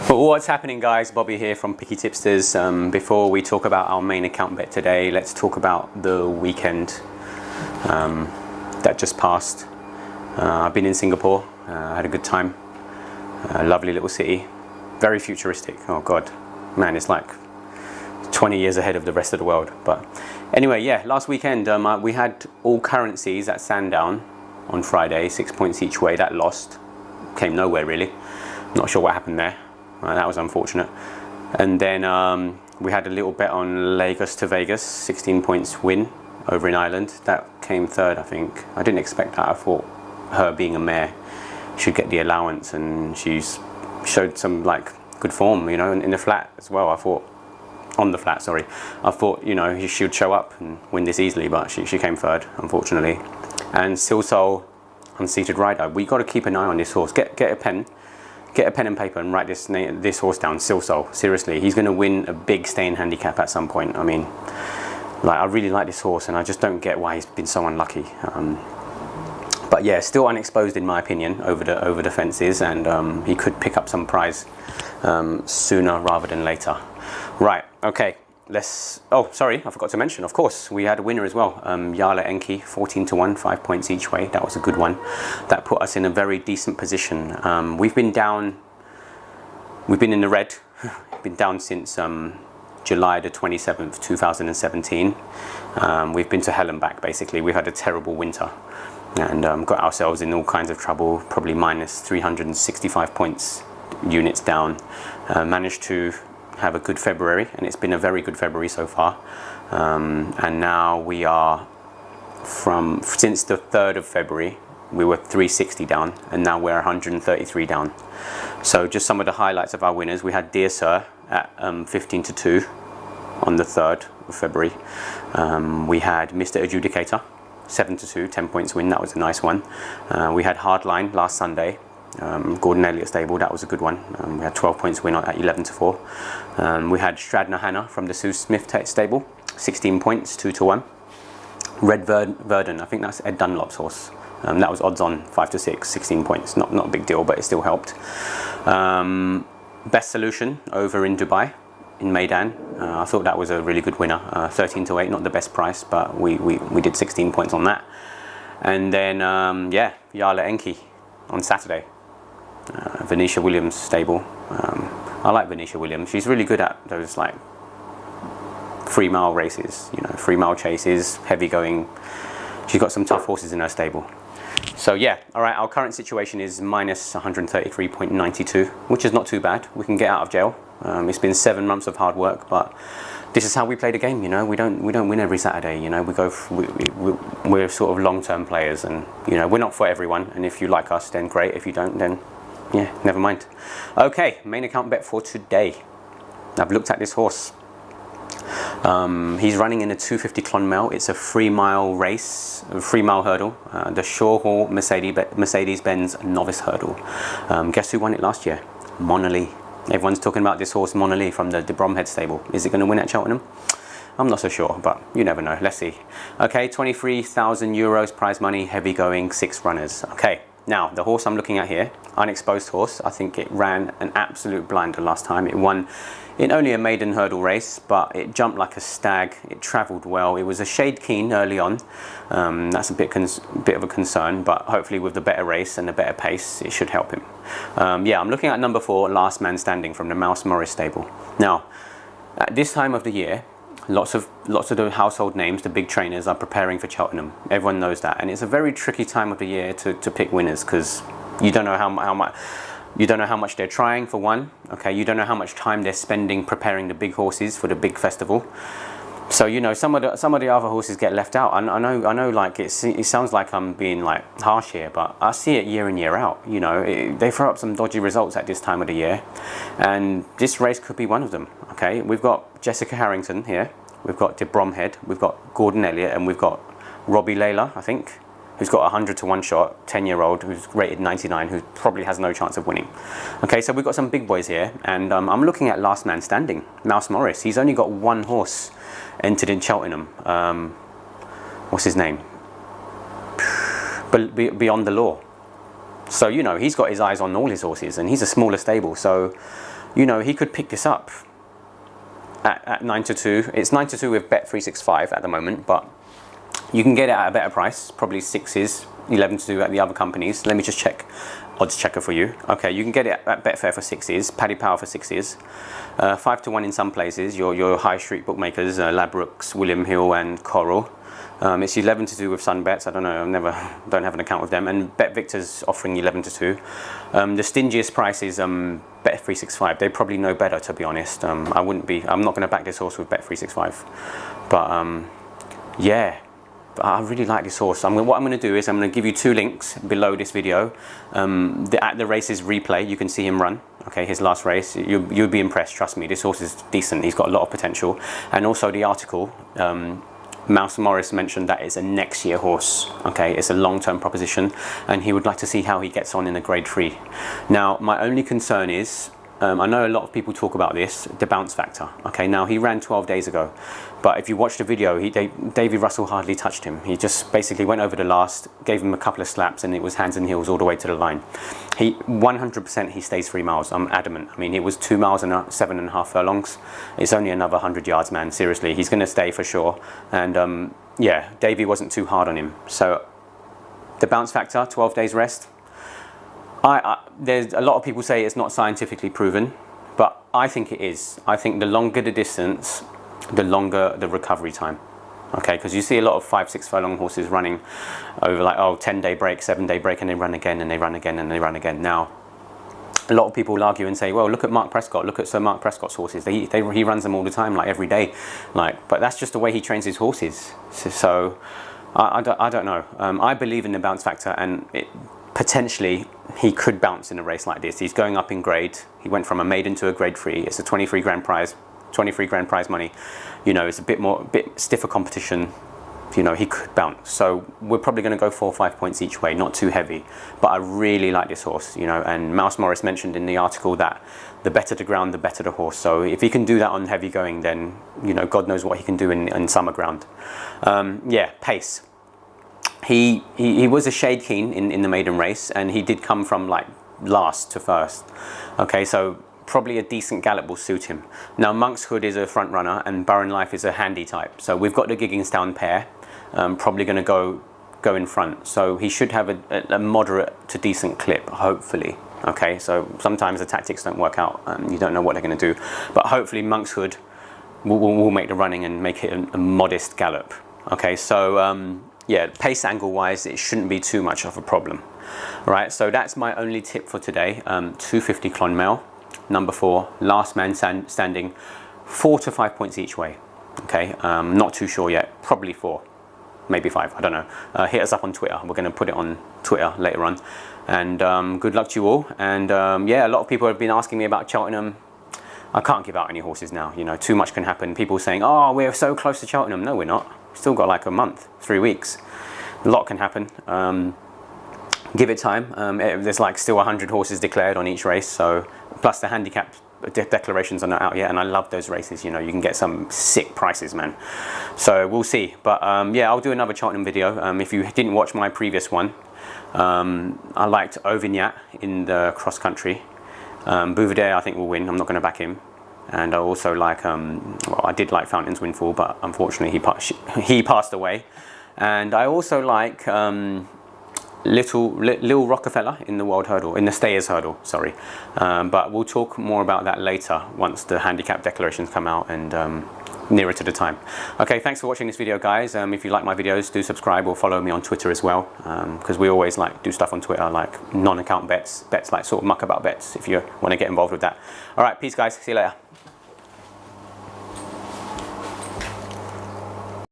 Well, what's happening, guys? Bobby here from Picky Tipsters. Before we talk about our main account bet today, let's talk about the weekend that just passed. I've been in Singapore. I had a good time. Lovely little city, very futuristic. Oh god, man, it's like 20 years ahead of the rest of the world. But anyway, yeah, last weekend we had all currencies at Sandown on Friday, 6 points each way. That lost, came nowhere really. Not sure what happened there. That was unfortunate. And then we had a little bet on Lagos to Vegas, 16 points win over in Ireland. That came third, I think. I didn't expect that. I thought her being a mare should get the allowance, and she's showed some like good form, you know, in the flat as well. I thought, on the flat, sorry. I thought, you know, she would show up and win this easily, but she came third, unfortunately. And Silsol, unseated rider. We got to keep an eye on this horse. Get a pen. Get a pen and paper and write this horse down, Silsol. Seriously, he's going to win a big staying handicap at some point. I mean, like, I really like this horse, and I just don't get why he's been so unlucky. But yeah, still unexposed in my opinion over the fences, and he could pick up some prize sooner rather than later. Right, okay. Oh, sorry, I forgot to mention, of course, we had a winner as well. Jarle Enki, 14 to 1, 5 points each way. That was a good one. That put us in a very decent position. We've been down, we've been in the red. Been down since July the 27th, 2017. We've been to hell and back, basically. We've had a terrible winter and got ourselves in all kinds of trouble, probably minus 365 points, units down. Managed to have a good February, and it's been a very good February so far, and now we are since the 3rd of February we were 360 down, and now we're 133 down. So just some of the highlights of our winners: we had Dear Sir at 15 to 2 on the 3rd of February. We had Mr. Adjudicator 7 to 2, 10 points win. That was a nice one. We had Hardline last Sunday, Gordon Elliott stable. That was a good one. We had 12 points win at 11 to 4. We had Stradner Hannah from the Sue Smith stable, 16 points, 2 to 1. Red Verdon, I think that's Ed Dunlop's horse. That was odds on 5 to 6, 16 points. Not a big deal, but it still helped. Best Solution over in Dubai, in Maidan. I thought that was a really good winner. 13 to 8, not the best price, but we did 16 points on that. And then yeah, Jarle Enki on Saturday. Venetia Williams stable. I like Venetia Williams. She's really good at those like 3 mile races, you know, 3 mile chases, heavy going. She's got some tough horses in her stable. So yeah, all right, our current situation is minus 133.92, which is not too bad. We can get out of jail. It's been 7 months of hard work, but this is how we play the game, you know. We don't win every Saturday, you know. We're sort of long-term players, and you know, we're not for everyone. And if you like us, then great. If you don't, then yeah, never mind. Okay, main account bet for today. I've looked at this horse. He's running in a 250 Clonmel. It's a 3 mile race, a 3 mile hurdle. The Shaw Hall Mercedes-Benz novice hurdle. Guess who won it last year? Monolith. Everyone's talking about this horse, Monolith, from the Bromhead stable. Is it going to win at Cheltenham? I'm not so sure, but you never know. Let's see. Okay, 23,000 euros prize money, heavy going, 6 runners. Okay, now the horse I'm looking at here, unexposed horse. I think it ran an absolute blinder last time. It won in only a maiden hurdle race, but it jumped like a stag. It travelled well. It was a shade keen early on. That's a bit of a concern, but hopefully with the better race and the better pace, it should help him. Yeah, I'm looking at number 4, Last Man Standing, from the Mouse Morris stable. Now, at this time of the year, lots of the household names, the big trainers, are preparing for Cheltenham. Everyone knows that, and it's a very tricky time of the year to pick winners, because you don't know how much. You don't know how much they're trying, for one. Okay, you don't know how much time they're spending preparing the big horses for the big festival. So you know, some of the other horses get left out. I know. Like it sounds like I'm being like harsh here, but I see it year in year out. You know, they throw up some dodgy results at this time of the year, and this race could be one of them. Okay, we've got Jessica Harrington here. We've got De Bromhead. We've got Gordon Elliott, and we've got Robbie Layla, I think, who's got a 100 to 1 shot, 10-year-old, who's rated 99, who probably has no chance of winning. Okay, so we've got some big boys here, and I'm looking at Last Man Standing, Mouse Morris. He's only got 1 horse entered in Cheltenham. What's his name? Beyond the Law. So, you know, he's got his eyes on all his horses, and he's a smaller stable. So, you know, he could pick this up at 9-2. It's 9-2 with Bet365 at the moment, but you can get it at a better price, probably 6s, 11-2 at the other companies. Let me just check odds checker for you. Okay, you can get it at Betfair for 6s, Paddy Power for 6s, 5-1 in some places, your high street bookmakers, Ladbrokes, William Hill and Coral. It's 11-2 with Sunbets. I don't know, don't have an account with them. And Bet Victor's offering 11-2. The stingiest price is Bet365. They probably know better, to be honest. I'm not going to back this horse with Bet365. But yeah, I really like this horse. What I'm going to do is I'm going to give you 2 links below this video. At the races replay, you can see him run. Okay, his last race. You'll be impressed. Trust me, this horse is decent. He's got a lot of potential. And also the article. Mouse Morris mentioned that it's a next year horse. Okay, it's a long-term proposition, and he would like to see how he gets on in a Grade 3. Now, my only concern is, I know a lot of people talk about this, the bounce factor. Okay, now he ran 12 days ago, but if you watch the video, Davy Russell hardly touched him. He just basically went over the last, gave him a couple of slaps, and it was hands and heels all the way to the line. 100% he stays 3 miles. I'm adamant. I mean, it was 2 miles and 7.5 furlongs. It's only another 100 yards, man. Seriously, he's going to stay for sure. And yeah, Davy wasn't too hard on him. So the bounce factor, 12 days rest. There's a lot of people say it's not scientifically proven, but I think it is. I think the longer the distance, the longer the recovery time. Okay, because you see a lot of 5-6 furlong horses running over like, 10-day break, 7-day break, and they run again, and they run again, and they run again. Now, a lot of people will argue and say, well, look at Mark Prescott, look at Sir Mark Prescott's horses. He runs them all the time, like every day. But that's just the way he trains his horses. So I don't know. I believe in the bounce factor, and potentially he could bounce in a race like this. He's going up in grade. He went from a maiden to a Grade 3. It's a 23 grand prize. 23 grand prize money. You know, it's a bit stiffer competition. You know, he could bounce. So we're probably going to go 4 or 5 points each way, not too heavy. But I really like this horse, you know, and Mouse Morris mentioned in the article that the better the ground, the better the horse. So if he can do that on heavy going, then, you know, God knows what he can do in summer ground. Yeah, pace. He was a shade keen in the maiden race, and he did come from like last to first. Okay, so probably a decent gallop will suit him. Now, Monk's Hood is a front runner, and Burren Life is a handy type. So we've got the Gigginstown pair, probably going to go in front. So he should have a moderate to decent clip, hopefully. Okay, so sometimes the tactics don't work out. You don't know what they're going to do. But hopefully Monk's Hood will make the running and make it a modest gallop. Okay, so yeah, pace angle wise, it shouldn't be too much of a problem. Right, so that's my only tip for today. 250 Clonmel. Number 4, last man standing, 4 to 5 points each way. Okay, not too sure yet, probably 4, maybe 5, I don't know. Hit us up on Twitter. We're going to put it on Twitter later on. And good luck to you all. And yeah, a lot of people have been asking me about Cheltenham. I can't give out any horses now, you know, too much can happen. People saying, oh, we're so close to Cheltenham. No, we're not. We've still got like a month, 3 weeks. A lot can happen. Give it time. There's like still 100 horses declared on each race, so plus the handicap declarations are not out yet, and I love those races. You know, you can get some sick prices, man. So we'll see. But yeah, I'll do another Cheltenham video. If you didn't watch my previous one, I liked Auvergnat in the cross country. Bouvier, I think, will win. I'm not going to back him. And I also like, well, I did like Fountains Windfall, but unfortunately he passed away. And I also like Little Rockefeller in the World Hurdle, in the Stayers Hurdle, sorry. But we'll talk more about that later once the handicap declarations come out and nearer to the time. Okay, thanks for watching this video, guys. If you like my videos, do subscribe or follow me on Twitter as well, because we always like do stuff on Twitter, like non-account bets like sort of muckabout bets, if you want to get involved with that. All right, peace, guys. See you later.